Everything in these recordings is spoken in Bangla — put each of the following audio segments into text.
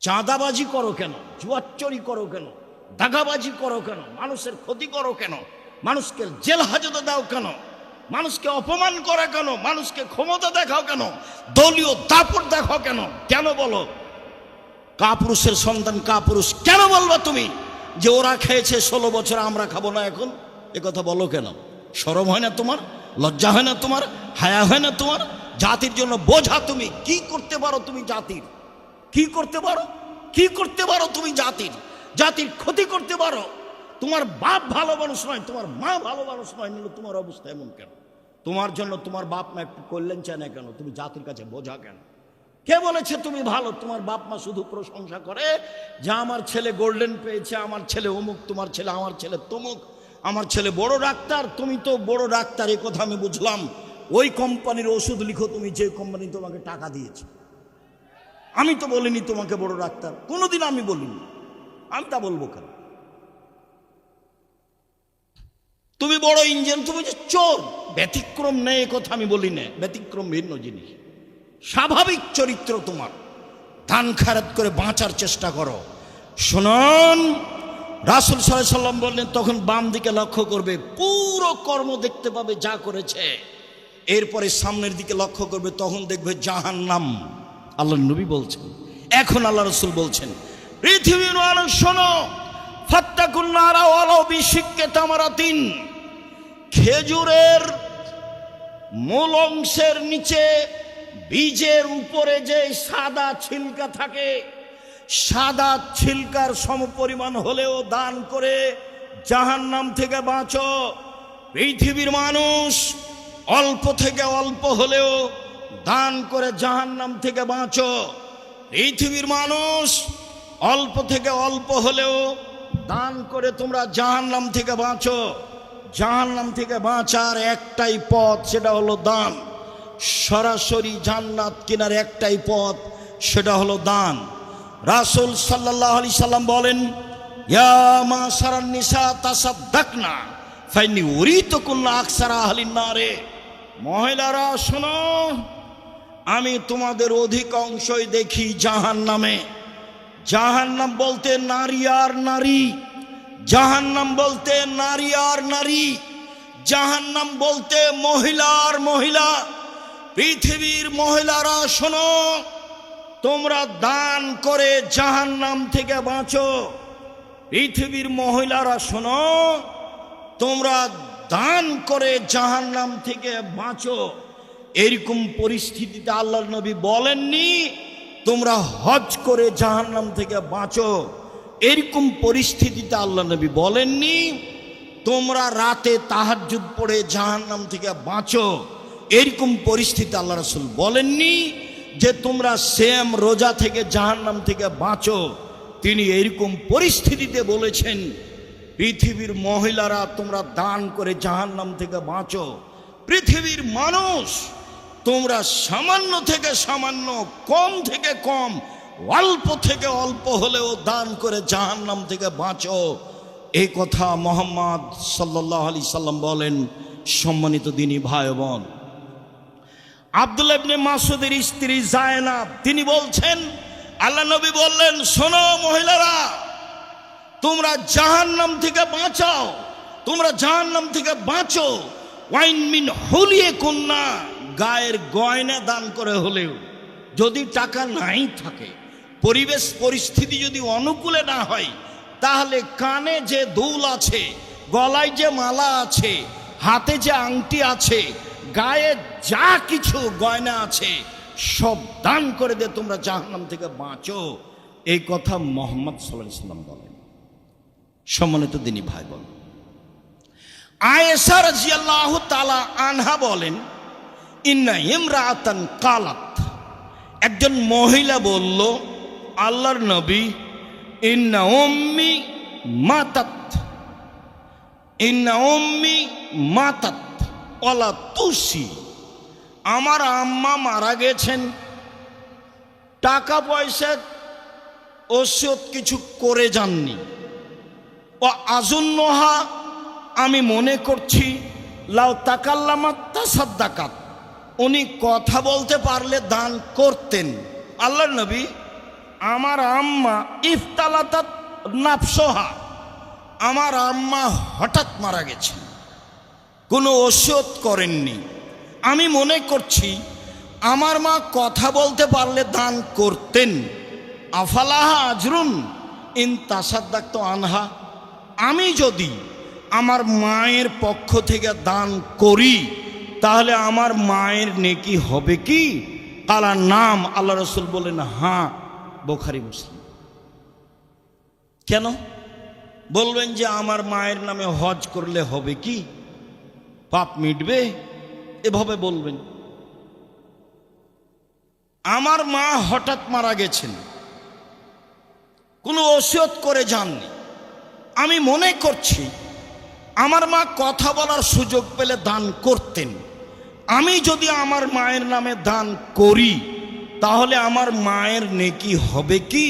চাঁদাবাজি করো কেন, জুয়াচুরি করো কেন, দাগাবাজি করো কেন, মানুষের ক্ষতি করো কেন, মানুষকে জেল হাজতে দাও কেন, মানুষকে অপমান করা কেন, মানুষকে ক্ষমতা দেখাও কেন, দলীয় দাপট দেখাও কেন? কেন বলো? কাপুরুষের সন্তান কাপুরুষ কেন বলবা তুমি যে ওরা খেয়েছে 16 বছর আমরা খাবো না এখন? এ কথা বলো কেন? শরম হয় না তোমার? লজ্জা হয় না তোমার? হায়া হয় না তোমার? জাতির জন্য বোঝা তুমি। কি করতে পারো তুমি জাতির? কি করতে পারো? কি করতে পারো তুমি জাতির? জাতির ক্ষতি করতে পারো? তোমার বাপ ভালো মানুষ নয়, তোমার মা ভালো মানুষ নয়, নিলে তোমার অবস্থা এমন কেন? তোমার জন্য তোমার বাপ মা একটু কল্যাণ চায় না কেন? তুমি জাতির কাছে বোঝা কেন? কে বলেছে তুমি ভালো? তোমার বাপ মা শুধু প্রশংসা করে যে আমার ছেলে গোল্ডেন পেয়েছে, আমার ছেলে অমুক, তোমার ছেলে, আমার ছেলে তমুক, আমার ছেলে বড় ডাক্তার। তুমি তো বড় ডাক্তার, এই কথা আমি বুঝলাম। ওই কোম্পানির ওষুধ লিখো তুমি, যে কোম্পানি তোমাকে টাকা দিয়েছে। আমি তো বলিনি তোমাকে বড় ডাক্তার, কোনোদিন আমি বলিনি। আমি তা বলবো কেন? তুমি বড় ইঞ্জিন, তুমি যে চোর। ব্যতিক্রম নেই এ কথা আমি বলি না, ব্যতিক্রম ভিন্ন জিনিস। স্বাভাবিক চরিত্র তোমার। দান খায়রাত করে বাঁচার চেষ্টা করো। শুনুন, রাসূল সাল্লাল্লাহু আলাইহি সাল্লাম বললেন, তখন বাম দিকে লক্ষ্য করবে, পুরো কর্ম দেখতে পাবে যা করেছে। এরপরে সামনের দিকে লক্ষ্য করবে, তখন দেখবে জাহান্নাম। আল্লাহ নবী বলছেন, এখন আল্লাহ রাসূল বলছেন, পৃথিবীর মানুষ শোনো, ফাত্তাকুন নারা ওয়ালাউ বিশিক্কি তামারাতিন। খেজুরের মূল অংশের নিচে বীজের উপরে যে সাদা ছিলকা থাকে, সাদা ছিলকার সমপরিমাণ হলেও দান করে জাহান্নাম থেকে বাঁচো। পৃথিবীর মানুষ অল্প থেকে অল্প হলেও দান করে জাহান্নাম থেকে বাঁচো। পৃথিবীর মানুষ অল্প থেকে অল্প হলেও দান করে তোমরা জাহান্নাম থেকে বাঁচো। জাহান্নাম থেকে বাঁচার একটাই পথ, সেটা হলো দান। সরাসরি জান্নাত কেনার একটাই পথ, সেটা হলো দান। রাসূল সাল্লাল্লাহু আলাইহি সাল্লাম বলেন, ইয়া মাশারান নিসা তাসাদ্দাকনা ফাইন্নী উরিতুকুন্না আকসারা আহলিন নারে। মহিলারা শোনো, আমি তোমাদের অধিকাংশই দেখি জাহান্নামে। জাহান্নাম বলতে নারী আর নারী, জাহান্নাম বলতে নারী আর নারী, জাহান্নাম বলতে মহিলা আর মহিলা। পৃথিবীর মহিলারা শোনো, তোমরা দান করে জাহান্নাম থেকে বাঁচো। পৃথিবীর মহিলারা শোনো, তোমরা দান করে জাহান্নাম থেকে বাঁচো। এরকম পরিস্থিতিতে আল্লাহর নবী বলেননি তোমরা হজ করে জাহান্নাম থেকে বাঁচো। এরকম পরিস্থিতিতে আল্লাহ নবী বলেননি তোমরা রাতে তাহাজ্জুদ পড়ে জাহান্নাম থেকে বাঁচো। এরকম পরিস্থিতি আল্লাহ রাসূল বলেননি যে তোমরা সেম রোজা থেকে জাহান্নাম থেকে বাঁচো। তিনি এরকম পরিস্থিতিতে বলেছেন, পৃথিবীর মহিলারা তোমরা দান করে জাহান্নাম থেকে বাঁচো। পৃথিবীর মানুষ তোমরা সামান্য থেকে সামান্য, কম থেকে কম, অল্প থেকে অল্প হলেও দান করে জাহান্নাম থেকে বাঁচো। এই কথা মুহাম্মদ সাল্লাল্লাহু আলাইহি সাল্লাম বলেন। সম্মানিত দিনী ভাই বোন, আব্দুল্লাহ ইবনে মাসউদের স্ত্রী যায়েনাব তিনি বলছেন, আল্লাহ নবী বললেন, শোনো মহিলারা, তোমরা জাহান্নাম থেকে বাঁচাও, তোমরা জাহান্নাম থেকে বাঁচো। ওয়াইন মিন হুলিয়াকুন্না, গায়ের গয়না দান করে হলেও। যদি টাকা নাই থাকে, পরিবেশ পরিস্থিতি যদি অনুকূলে না হয়, তাহলে কানে যে দুল আছে, গলায় যে মালা আছে, হাতে যে আংটি আছে, গায়ে যা কিছু গয়না আছে, সব দান করে দে, তোমরা জাহান্নাম থেকে বাঁচো। এই কথা মুহাম্মদ সাল্লাল্লাহু আলাইহি ওয়াসাল্লাম বলেন। সম্মানিত দিনী ভাই বোন, আয়েশা রাদিয়াল্লাহু তাআলা আনহা বলেন, ইন্না ইমরাআতান কালাত, একজন মহিলা বলল, আল্লাহর নবী, ইন্না উম্মি মাতাত, ইন্না উম্মি মাতাত ওয়ালা তুসি, আমার আম্মা মারা গেছেন, টাকা পয়সা ওসিয়ত কিছু করে যাননি। ও আজুন্নহা, আমি মনে করছি, লাউ তাকাল্লামাত তাসাদ্দাকাত, উনি কথা বলতে পারলে দান করতেন। আল্লাহর নবী, আমার আম্মা ইফতালাতাত নাফসহা, আমার আম্মা হঠাৎ মারা গেছেন, কোনো ওসিয়ত করেননি। আমি মনে করছি আমার মা কথা বলতে পারলে দান করতেন। আফালাহা আজরুন ইন তাসাদ্দাক্ত আনহা, আমি যদি আমার মায়ের পক্ষ থেকে দান করি তাহলে আমার মায়ের নেকি হবে কি? কালা নাম, আল্লাহ রসুল বলেন হ্যাঁ, বুখারী মুসলিম। কেন বলবেন যে আমার মায়ের নামে হজ করলে হবে কি, পাপ মিটবে? এভাবে বলবেন। আমার মা হঠাৎ মারা গেছেন, কোনো ওসিয়ত করে যাননি। আমি মনে করছি আমার মা কথা বলার সুযোগ পেলে দান করতেন। আমি যদি আমার মায়ের নামে দান করি তাহলে আমার মায়ের নেকি হবে কি?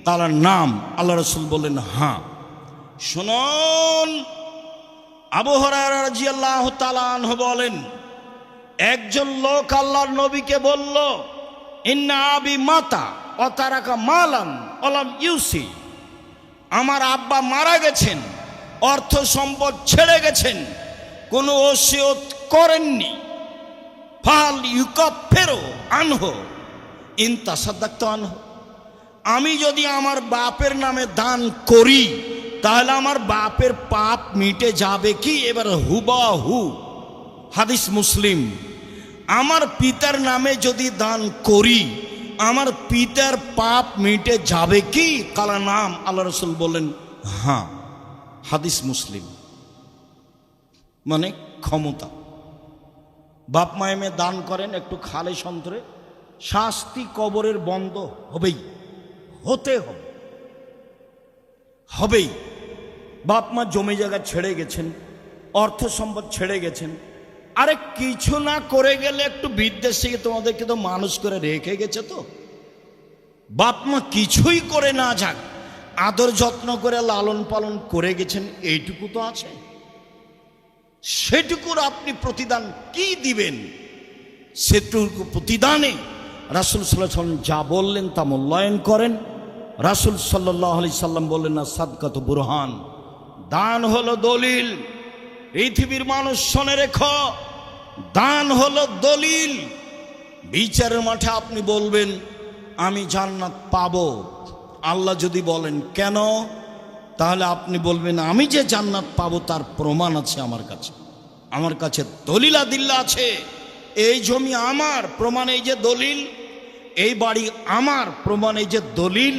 তার নাম, আল্লাহ রসুল বলেন হ্যাঁ। শুনুন, আবু হুরায়রা রাদিয়াল্লাহু তাআলা আনহু বলেন, একজন লোক আল্লাহর নবীকে বলল, ইন্না আবি মাতা ওয়া তারাকা মালান ওয়ালাম ইউসি, আমার আব্বা মারা গেছেন, অর্থ সম্পদ ছেড়ে গেছেন, কোনো ওসিয়ত করেননি। ফাল ইউকাফিরু আনহু ইন তাসাদ্দাকতু আনহু, আমি যদি আমার বাপের নামে দান করি তাহলে আমার বাপের পাপ মিটে যাবে কি? এবার হুবাহু, হাদিস মুসলিম। আমার পিতার নামে যদি দান করি আমার পিতার পাপ মিটে যাবে কি? কালা নাম, আল্লাহ রসুল বলেন হ্যাঁ, হাদিস মুসলিম। মানে ক্ষমতা। বাপ মায়েমে দান করেন একটু খালে সন্তরে, শাস্তি কবরের বন্ধ হবেই, হতে হবে, হবেই। বাপ মা জমি জায়গা ছেড়ে গেছেন, অর্থ সম্পদ ছেড়ে গেছেন, আরে কিছু না করে গেলে একটু বিদেশ থেকে তোমাদেরকে তো মানুষ করে রেখে গেছে। তো বাপ মা কিছুই করে না যাক, আদর যত্ন করে লালন পালন করে গেছেন, এইটুকু তো আছে। সেটুকুর আপনি প্রতিদান কি দিবেন? সেটুকু প্রতিদানে রাসূল সাল্লাল্লাহু আলাইহি ওয়াসাল্লাম যা বললেন তা মূল্যায়ন করেন। রাসূল সাল্লাল্লাহু আলাইহি সাল্লাম বললেন না সাদকাতু বুরহান, দান হলো দলিল। পৃথিবীর মানুষ শুনে রেখো, দান হলো দলিল। বিচারের মাঠে আপনি বলবেন আমি জান্নাত পাবো, আল্লাহ যদি বলেন কেন, তাহলে আপনি বলবেন আমি যে জান্নাত পাবো তার প্রমাণ আছে আমার কাছে, আমার কাছে দলিল আদিল্লা আছে। এই জমি আমার, প্রমাণ এই যে দলিল। এই বাড়ি আমার, প্রমাণ এই যে দলিল।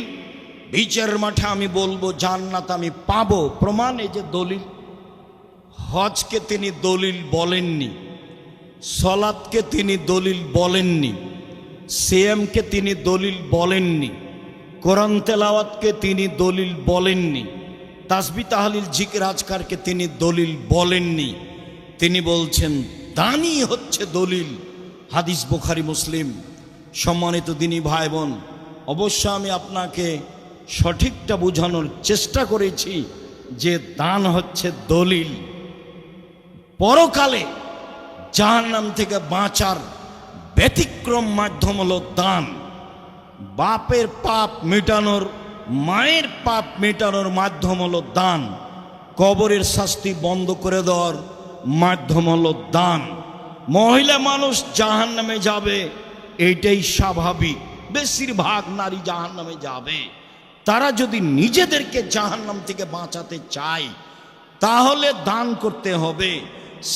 বিচারের মাঠে আমি বলবো জান্নাত আমি পাবো, প্রমাণ এই যে দলিল। হজকে তিনি দলিল বলেননি, সলাতকে তিনি দলিল বলেননি, সিয়ামকে তিনি দলিল বলেননি, কোরআন তেলাওয়াতকে তিনি দলিল বলেননি, তাসবিহ তাহলিল জিকির আজকারকে তিনি দলিল বলেননি। তিনি বলছেন দানই হচ্ছে দলিল। হাদিস বুখারী মুসলিম। সম্মানিত দিনী ভাই বোন, অবশ্য আমি আপনাকে সঠিকটা বোঝানোর চেষ্টা করেছি যে দান হচ্ছে দলিল। পরকালে জাহান্নাম থেকে বাঁচার ব্যতিক্রম মাধ্যম হলো দান। বাপের পাপ মেটানোর, মায়ের পাপ মেটানোর মাধ্যম হলো দান। কবরের শাস্তি বন্ধ করে দেওয়ার মাধ্যম হলো দান। মহিলা মানুষ জাহান্নামে যাবে, এইটাই স্বাভাবিক। বেশিরভাগ নারী জাহান্নামে যাবে। তারা যদি নিজেদেরকে জাহান্নাম থেকে বাঁচাতে চায় তাহলে দান করতে হবে।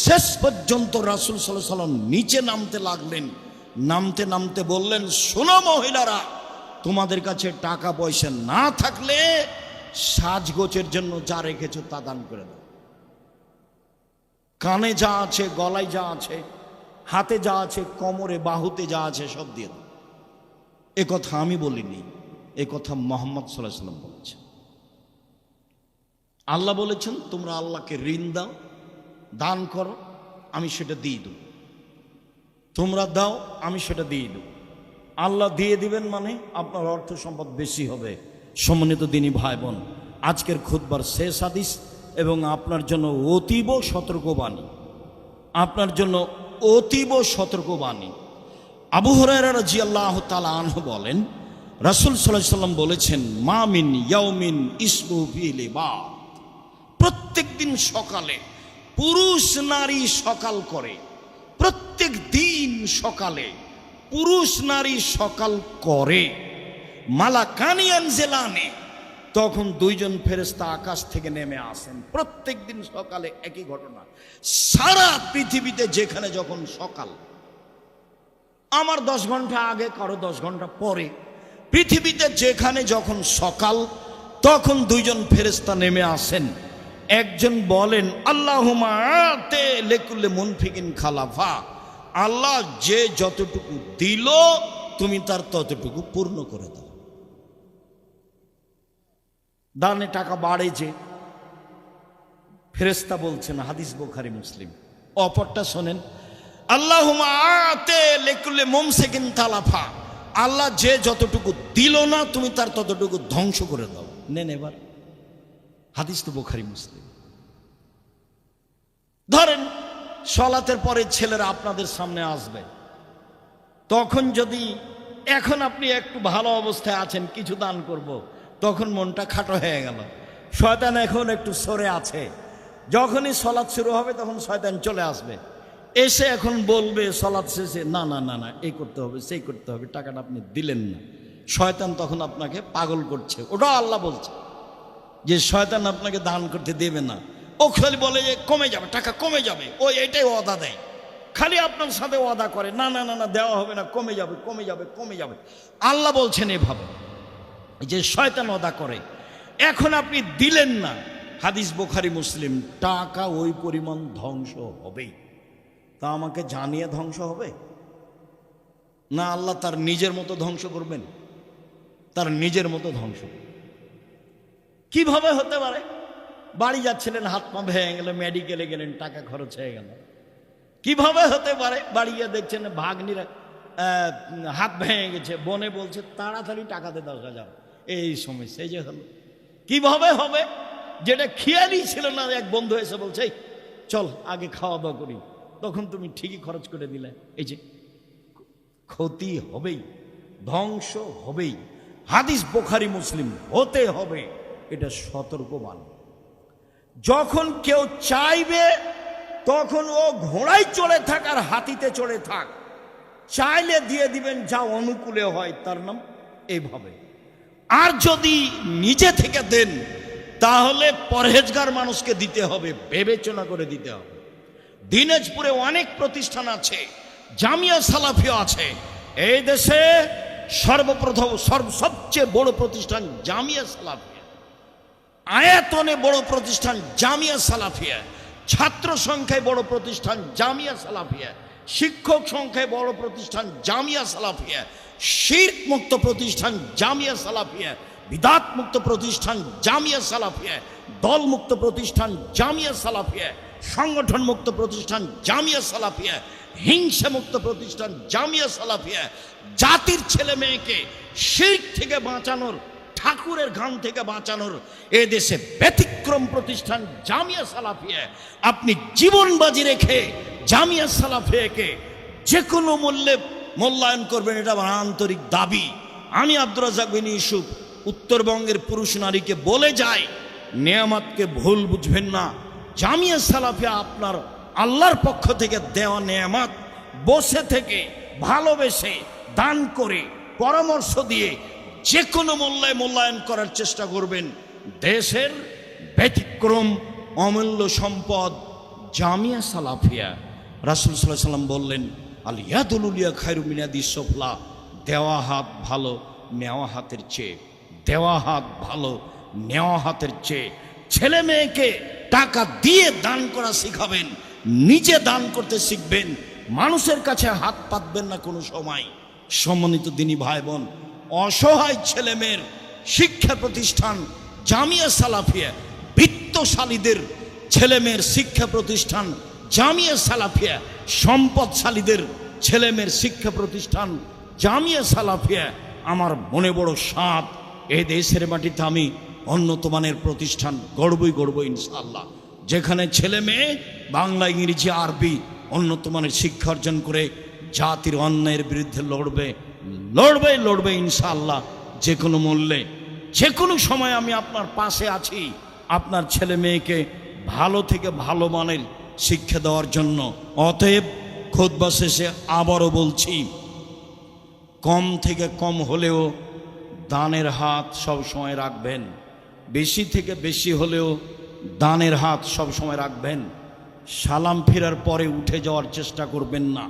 শেষ পর্যন্ত রাসূল সাল্লাল্লাহু আলাইহি ওয়াসাল্লাম নিচে নামতে লাগলেন, নামতে নামতে বললেন, শোনো মহিলারা, তোমাদের কাছে টাকা পয়সা না থাকলে সাজগোজের জন্য যা রেখেছো তা দান করে দাও। কানে যা আছে, গলায় যা আছে, হাতে যা আছে, কোমরে বাহুতে যা আছে সব দিয়ে দাও। এ কথা আমি বলিনি, এ কথা মুহাম্মদ সাল্লাল্লাহু আলাইহি ওয়াসাল্লাম বলেছেন। আল্লাহ বলেছেন তোমরা আল্লাহকে ঋণ দাও, দান করো, আমি সেটা দিয়ে দেব। তোমরা দাও, আমি সেটা দিয়ে দেব। আল্লাহ দিয়ে দিবেন মানে আপনার অর্থ সম্পদ বেশি হবে। সম্মানিত দিনী ভাই বোন, আজকের খুতবার শেষ হাদিস এবং আপনার জন্য অতীব সতর্কবাণী, আপনার জন্য অতীব সতর্কবাণী। আবু হুরায়রা রাদিয়াল্লাহু তাআলা আনহু বলেন, রাসূল সাল্লাল্লাহু আলাইহি সাল্লাম বলেছেন, মা মিন ইয়াউমিন ইসমু ফিল ইবাদ, প্রত্যেক দিন সকালে পুরুষ নারী সকাল করে, প্রত্যেক দিন সকালে পুরুষ নারী সকাল করে। মালাকানি আনজিলানে, তখন দুইজন ফেরেশতা আকাশ থেকে নেমে আসেন। প্রত্যেক দিন সকালে একই ঘটনা। সারা পৃথিবীতে যেখানে যখন সকাল, আমার 10 ঘন্টা আগে, কারো 10 ঘন্টা পরে, পৃথিবীতে যেখানে যখন সকাল, তখন দুইজন ফেরেশতা নেমে আসেন। একজন বলেন, আল্লাহুম্মা আতে লিকুল্লি মুনফিকিন খালাফা, আল্লাহ যে যতটুকু দিল তুমি তার ততটুকু পূর্ণ করে দাও। দানে টাকা বাড়ে যে, ফেরেশতা বলছেন, হাদিস বুখারী মুসলিম। অপরটা শোনেন, আল্লাহুম্মা আতে লিকুল্লি মুমসিকিন তালাফা, আল্লাহ যে যতটুকু দিল না তুমি তার ততটুকু ধ্বংস করে দাও। নেন এবার, হাদিস তো বুখারী মুসলিম। ধরেন সালাতের পরে ছেলেরা আপনাদের সামনে আসবে, তখন যদি এখন আপনি একটু ভালো অবস্থায় আছেন, কিছু দান করব, তখন মনটা খাটো হয়ে গেল, শয়তান এখন একটু সরে আছে। যখনই সালাত শুরু হবে তখন শয়তান চলে আসবে, এসে এখন বলবে সালাত শেষে, না না না না, এই করতে হবে সেই করতে হবে, টাকাটা আপনি দিলেন না। শয়তান তখন আপনাকে পাগল করছে। ওটা আল্লাহ বলছে যে শয়তান আপনাকে দান করতে দেবে না। ও খালি বলে যে কমে যাবে, টাকা কমে যাবে, ও এটাই ওয়াদা দেয়, খালি আপনার সাথে ওয়াদা করে, না না না না দেওয়া হবে না, কমে যাবে কমে যাবে কমে যাবে। আল্লাহ বলছেন এভাবে যে শয়তান ওয়াদা করে। এখন আপনি দিলেন না, হাদিস বুখারী মুসলিম, টাকা ওই পরিমাণ ধ্বংস হবেই। তা আমাকে জানিয়ে ধ্বংস হবে না, আল্লাহ তার নিজের মতো ধ্বংস করবেন? তার নিজের মতো ধ্বংস কিভাবে হতে পারে? বাড়ি যাচ্ছিলেন, হাত পা ভেঙে গেল, মেডিকেলে গেলেন, টাকা খরচ হয়ে গেল। কিভাবে হতে পারে? বাড়ি গিয়ে দেখছেন ভাগ্নিরা হাত ভেঙে গেছে, বোনে বলছে তাড়াতাড়ি টাকা দে 10,000, এই সমস্যা, এই যে হলো। কিভাবে হবে? যেটা খেয়ালই ছিল না, এক বন্ধু এসে বলছে চল আগে খাওয়া দাওয়া করি, তখন তুমি ঠিকই খরচ করে দিলে। এই যে ক্ষতি হবেই, ধ্বংস হবেই। হাদিস বুখারী মুসলিম, হতে হবে, এটা সতর্কবাণ। যখন কেউ চাইবে তখন ও ঘোড়ায় চড়ে থাক আর হাতিতে চড়ে থাক, চাইলে দিয়ে দিবেন যা অনুকূলে হয়, তার নাম এইভাবে। আর যদি নিজে থেকে দেন তাহলে পরহেজগার মানুষকে দিতে হবে, বিবেচনা করে দিতে হবে। দিনাজপুরে অনেক প্রতিষ্ঠান আছে, জামিয়া সালাফিয়া আছে। এই দেশে সর্বপ্রথম সবচেয়ে বড় প্রতিষ্ঠান জামিয়া সালাফিয়া, আয়াতনে বড় প্রতিষ্ঠান জামিয়া সালাফিয়া, ছাত্র সংখ্যায় বড় প্রতিষ্ঠান জামিয়া সালাফিয়া, শিক্ষক সংখ্যায় বড় প্রতিষ্ঠান জামিয়া সালাফিয়া, শিরক মুক্ত প্রতিষ্ঠান জামিয়া সালাফিয়া, বিদাত মুক্ত প্রতিষ্ঠান জামিয়া সালাফিয়া, দল মুক্ত প্রতিষ্ঠান জামিয়া সালাফিয়া, সংগঠন মুক্ত প্রতিষ্ঠান জামিয়া সালাফিয়া, হিংসা মুক্ত প্রতিষ্ঠান জামিয়া সালাফিয়া, জাতির ছেলে মেয়েকে শিরক থেকে বাঁচানোর, ঠাকুরের গান থেকে বাঁচানোর এদেশে ব্যতিক্রম প্রতিষ্ঠান জামিয়া সালাফিয়া। আপনি জীবন বাজি রেখে জামিয়া সালাফিয়াকে যে কোনো মূল্যে মূল্যায়ন করবেন, এটা আমার আন্তরিক দাবি। আমি আব্দুর রাজ্জাক বিন ইউসুফ উত্তরবঙ্গের পুরুষ নারীকে বলে যাই, নেয়ামতকে ভুল বুঝবেন না। জামিয়া সালাফিয়া আপনার আল্লাহর পক্ষ থেকে দেওয়া নেয়ামত, বসে থেকে ভালোবেসে দান করে পরামর্শ দিয়ে যে কোনো মূল্যে মূল্যায়ন করার চেষ্টা করবেন। দেশের ব্যতিক্রম অমূল্য সম্পদ জামিয়া সালাফিয়া। রাসূল সাল্লাল্লাহু আলাইহি ওয়াসাল্লাম বললেন, আল ইয়াদুল উলিয়া খায়রু মিন ইয়াদিস সুফলা, দেওয়া হাত ভালো নেওয়া হাতের চেয়ে, দেওয়া হাত ভালো নেওয়া হাতের চেয়ে। ছেলে মেয়েকে টাকা দিয়ে দান করা শিখাবেন, নিজে দান করতে শিখবেন, মানুষের কাছে হাত পাতবেন না কোনো সময়। সম্মানিত দিনী ভাই বোন, অসহায় ছেলে মেয়ের শিক্ষা প্রতিষ্ঠান জামিয়া সালাফিয়া, বিত্তশালীদের ছেলে মেয়ের শিক্ষা প্রতিষ্ঠান জামিয়া সালাফিয়া, সম্পদশালীদের ছেলে মেয়ের শিক্ষা প্রতিষ্ঠান জামিয়া সালাফিয়া। আমার মনে বড় সাধ, এই দেশের মাটিতে আমি উন্নত মানের প্রতিষ্ঠান গড়বই গড়ব ইনশাআল্লাহ, যেখানে ছেলে মেয়ে বাংলা, ইংরেজি, আরবি উন্নত মানের শিক্ষা অর্জন করে জাতির অন্যায়ের বিরুদ্ধে লড়বে লড়বে লড়বে ইনশাআল্লাহ। যে কোনো মূল্যে যে কোনো সময় আমি আপনার পাশে আছি, আপনার ছেলে মেয়েকে ভালো থেকে ভালো মানের শিক্ষা দেওয়ার জন্য। অতএব খুতবা শেষে আবারও বলছি, কম থেকে কম হলেও দানের হাত সব সময় রাখবেন, বেশি থেকে বেশি হলেও দানের হাত সব সময় রাখবেন। সালাম ফেরার পরে উঠে যাওয়ার চেষ্টা করবেন না।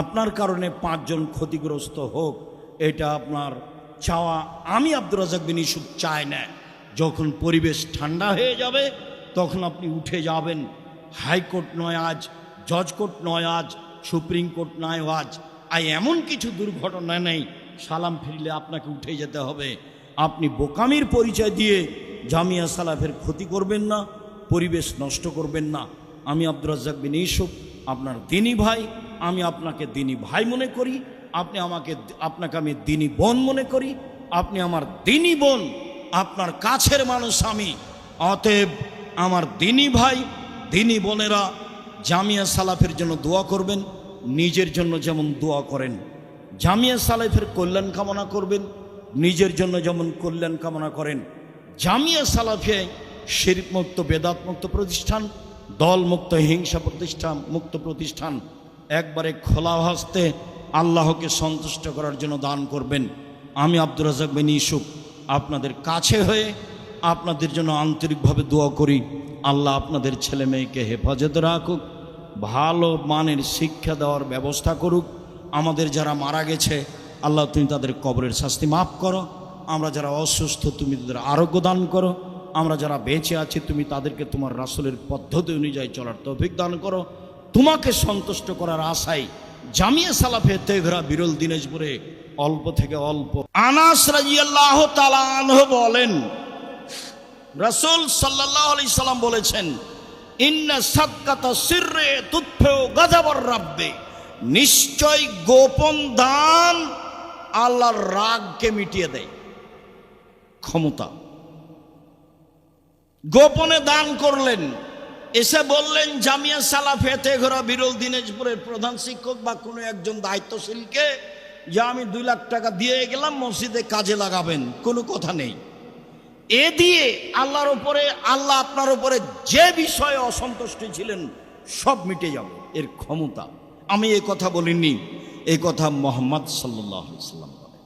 আপনার কারণে 5 জন ক্ষতিগ্রস্ত হোক, এটা আপনার চাওয়া আমি আব্দুর রাজ্জাক বিন ইউসুফ চাই না। যখন পরিবেশ ঠান্ডা হয়ে যাবে তখন আপনি উঠে যাবেন। হাইকোর্ট নয় আজ, জজ কোর্ট নয় আজ, সুপ্রিম কোর্ট নয় আজ, এমন কিছু দুর্ঘটনা নেই সালাম ফিরলে আপনাকে উঠে যেতে হবে। আপনি বোকামির পরিচয় দিয়ে জামিয়া সালাফের ক্ষতি করবেন না, পরিবেশ নষ্ট করবেন না। আমি আব্দুর রাজ্জাক বিন ইউসুফ আপনার দিনী ভাই, আমি আপনাকে দিনী ভাই মনে করি, আপনাকে আমি দিনী বোন মনে করি, আপনি আমার দিনী বোন, আপনার কাছের মানুষ আমি। অতএব আমার দিনী ভাই দিনী বোনেরা জামিয়া সালাফের জন্য দোয়া করবেন, নিজের জন্য যেমন দোয়া করেন। জামিয়া সালাফের কল্যাণ কামনা করবেন, নিজের জন্য যেমন কল্যাণ কামনা করেন। জামিয়া সালাফে শিরক মুক্ত, বেদাত মুক্ত প্রতিষ্ঠান, দল মুক্ত, হিংসা প্রতিষ্ঠান মুক্ত প্রতিষ্ঠান। একবারে খোলা হস্তে আল্লাহকে সন্তুষ্ট করার জন্য দান করবেন। আমি আব্দুর রাজ্জাক বিন ইউসুফ আপনাদের কাছে হয়ে আপনাদের জন্য আন্তরিকভাবে দোয়া করি। আল্লাহ আপনাদের ছেলে মেয়েকে হেফাজতে রাখুক, ভালো মানের শিক্ষা দেওয়ার ব্যবস্থা করুক। আমাদের যারা মারা গেছে আল্লাহ তুমি তাদের কবরের শাস্তি মাফ করো। আমরা যারা অসুস্থ তুমি তাদের আরোগ্য দান করো। আমরা যারা বেঁচে আছি তুমি তাদেরকে তোমার রাসূলের পদ্ধতি অনুযায়ী চলার তৌফিক দান করো। তোমাকে সন্তুষ্ট করার আশায় জামিয়া সালাফে তেঘরা বিরল দিনাজপুরে অল্প থেকে অল্প। আনাস রাদিয়াল্লাহু তাআলা আনহু বলেন, রাসূল সাল্লাল্লাহু আলাইহি সাল্লাম বলেছেন, ইন্না সাদকাতা সিররে তুতফিউ গাযাবার রাব্বি, নিশ্চয় গোপন দান আল্লাহর রাগকে মিটিয়ে দেয়। ক্ষমতা, গোপনে দান করলেন, এসে বললেন জামিয়া সালাফে তেঘরা বিরল দিনাজপুরের প্রধান শিক্ষক বা কোনো একজন দায়িত্বশীলকে যে আমি 2 লাখ টাকা দিয়ে গেলাম মসজিদে কাজে লাগাবেন, কোনো কথা নেই। এ দিয়ে আল্লাহর উপরে, আল্লাহ আপনার উপরে যে বিষয়ে অসন্তুষ্ট ছিলেন সব মিটে যাবে, এর ক্ষমতা। আমি এই কথা বলিনি, এই কথা মুহাম্মদ সাল্লাল্লাহু আলাইহি সাল্লাম বলেন।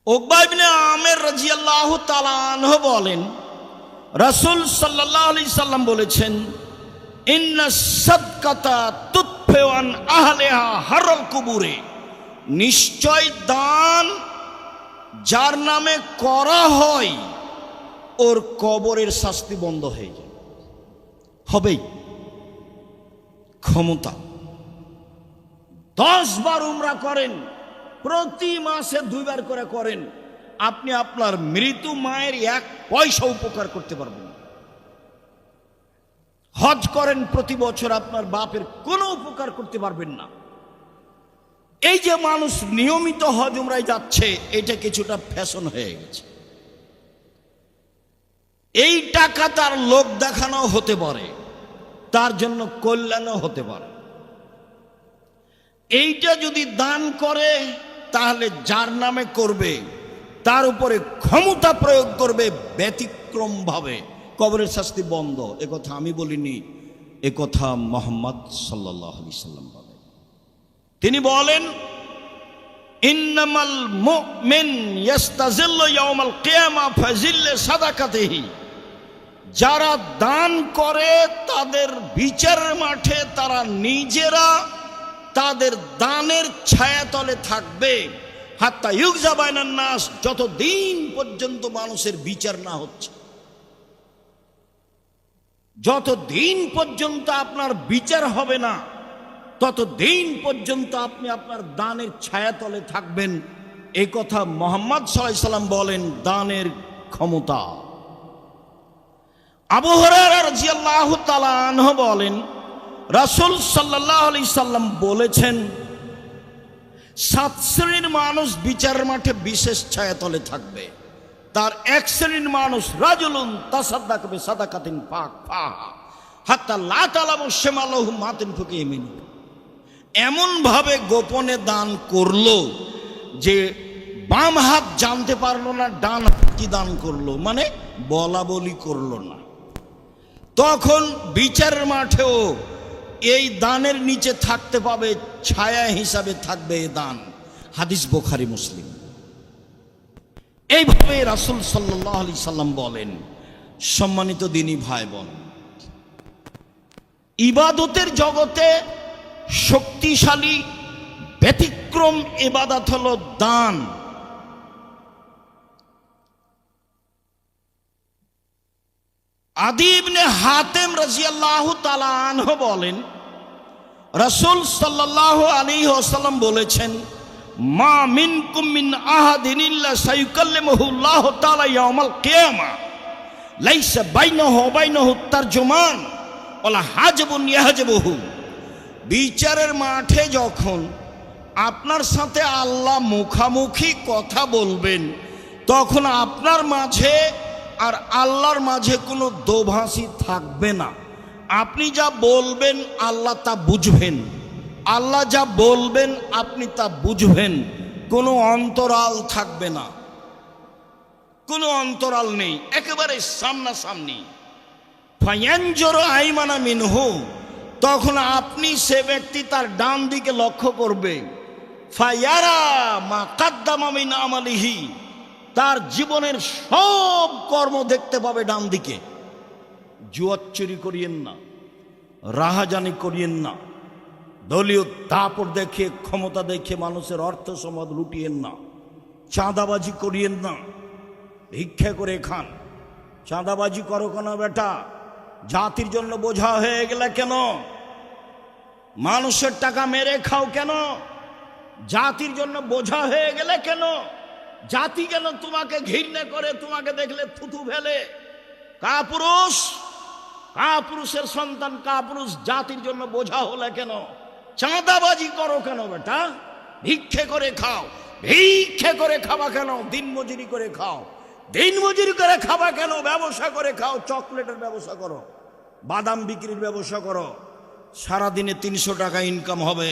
উকবা ইবনে আমির রাদিয়াল্লাহু তাআলা আনহু বলেন, রাসূল সাল্লাল্লাহু আলাইহি সাল্লাম বলেছেন, ইন্না সাদকাতা তুতফিউ আন আহলিহা হারাল কুবুরে, নিশ্চয় দান যার নামে করা হয় ওর কবরের শাস্তি বন্ধ হয়ে যায়, হবেই। ক্ষমতা, 10 বার উমরা করেন, প্রতি মাসে 2 বার করে করেন, আপনি আপনার মৃত্যু মায়ের 1 পয়সা উপকার করতে পারবেন। হজ করেন প্রতি বছর, আপনার বাপের কোনো উপকার করতে পারবেন না। এই যে মানুষ নিয়মিত হজ উমরায় যাচ্ছে, এটা কিছুটা ফ্যাশন হয়ে গেছে। এই টাকা তার লোক দেখানো হতে পারে, তার জন্য কল্যাণও হতে পারে। এইটা যদি দান করে তাহলে যার নামে করবে তার উপরে ক্ষমতা প্রয়োগ করবে ব্যতিক্রমভাবে, কবরের শাস্তি বন্ধ। একথা আমি বলিনি, একথা মুহাম্মদ সাল্লাল্লাহু আলাইহি সাল্লাম বলেন। তিনি বলেন, ইন্নামাল মুমিন ইস্তাজিল্লু ইয়াউমাল কিয়ামা ফাজিল্লে সাদাকাতিহি, যারা দান করে তাদের বিচারের মাঠে তারা নিজেরা তাদের দানের ছায়াতলে থাকবে। হাত্তা ইউকজা বাইনান নাস, যতদিন পর্যন্ত মানুষের বিচার না হচ্ছে, যতদিন পর্যন্ত আপনার বিচার হবে না ততদিন পর্যন্ত আপনি আপনার দানের ছায়াতলে থাকবেন। এই কথা মুহাম্মদ সাল্লাল্লাহু আলাইহি সাল্লাম বলেন, দানের ক্ষমতা। আবু হুরায়রা রাদিয়াল্লাহু তাআলা আনহু বলেন, রাসূল সাল্লাল্লাহু আলাইহি সাল্লাম বলেছেন, 7 শ্রেণীর মানুষ বিচারের মাঠে বিশেষ ছায়াতলে থাকবে। তার 1 শ্রেণীর মানুষ, রাজুলুন তাসাদ্দাকা বিসাদাকাতিন ফাকফা হাত্তা লা তালামু শিমালুহু মা তুনফিকু ইয়ামিনুহু, এমন ভাবে গোপনে দান করলো যে বাম হাত জানতে পারলো না ডান হাত কি দান করলো, মানে বলা বলি করলো না। তখন বিচারের মাঠেও এই দানের নিচে থাকতে পাবে, ছায়া হিসাবে থাকবে এই দান। হাদিস বুখারী মুসলিম। এইভাবে রাসূল সাল্লাল্লাহু আলাইহি সাল্লাম বলেন। সম্মানিত দিনী ভাই বোন, ইবাদতের জগতে শক্তিশালী ব্যতিক্রম ইবাদত হলো দান। আদী ইবনে হাতেম রাদিয়াল্লাহু তাআলা আনহু বলেন, রাসূল সাল্লাল্লাহু আলাইহি ওয়াসাল্লাম বলেছেন, মা মিনকুম মিন আহাদিন ইল্লা সায়ুকাল্লিমুহু আল্লাহু তাআলা ইয়াউমাল কিয়ামা লাইসা বাইনাহু ওয়া বাইনাহু তারজুমান ওয়ালা হাজবুন ইয়াহজবুহু। বিচারের মাঠে যখন আপনার সাথে আল্লাহ মুখামুখি কথা বলবেন, তখন আপনার মাঝে আর আল্লাহর মাঝে কোনো দোভাষী থাকবে না। আপনি যা বলবেন আল্লাহ তা বুঝবেন, আল্লাহ যা বলবেন আপনি তা বুঝবেন। কোনো অন্তরাল থাকবে না, কোনো অন্তরাল নেই, একেবারে সামনাসামনি। ফায়ানজুরু আইমানা মিনহু, তখন আপনি সে ব্যক্তি তার ডান দিকে লক্ষ্য করবে। ফায়ারা মা কাদ্দামা মিন আমালিহি, তার জীবনের সব কর্ম দেখতে পাবে ডান দিকে। জুয়া চুরি করিয়েন না, রাহাজানি করিয়েন না, দলীয় দাপট দেখে ক্ষমতা দেখে মানুষের অর্থ সম্পদ লুটিয়েন না, চাঁদাবাজি করিয়েন না, ভিক্ষা করে খান। চাঁদাবাজি করো কেন বেটা? জাতির জন্য বোঝা হয়ে গেলে কেন? মানুষের টাকা মেরে খাও কেন? জাতির জন্য বোঝা হয়ে গেলে কেন? জাতি কেন তোমাকে ঘৃণা করে, তোমাকে দেখলে থুতু ফেলে? কাপুরুষ, কাপুরুষের সন্তান কাপুরুষ জাতির জন্য বোঝা হলে কেন? চাঁদাবাজি করো কেন বেটা? ভিক্ষে করে খাও। ভিক্ষে করে খাবা কেন? দিনমজুরি করে খাও। দিনমজুরি করে খাবা কেন? ব্যবসা করে খাও। চকলেটের ব্যবসা করো, বাদাম বিক্রির ব্যবসা করো, সারাদিনে 300 টাকা ইনকাম হবে।